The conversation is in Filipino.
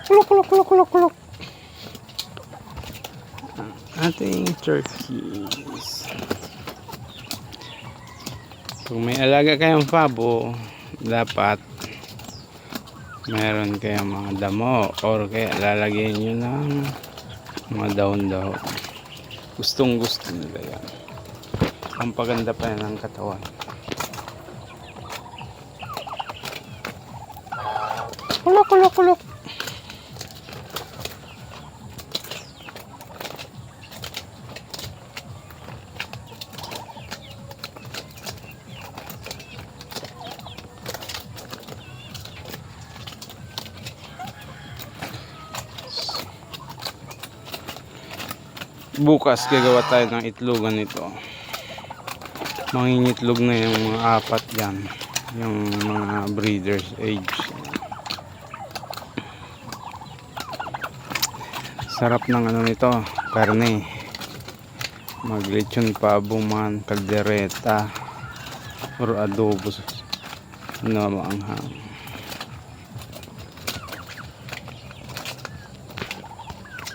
Kulok, kulok, kulok, kulok, kulok. Ating turkeys. Kung may alaga kayong pabo, dapat meron kayong mga damo or kaya lalagyan nyo ng mga dahon-dahon. Gustong gusto nila yan. Ang paganda pa yan ng katawan. Kulok, kulok, kulok. Bukas gagawa tayo ng itlogan nito. Mangingitlog na yung mga apat yan, yung mga breeders age. Sarap ng ano nito, karne. Maglechon pabo man, kaldereta or adobo na maanghang.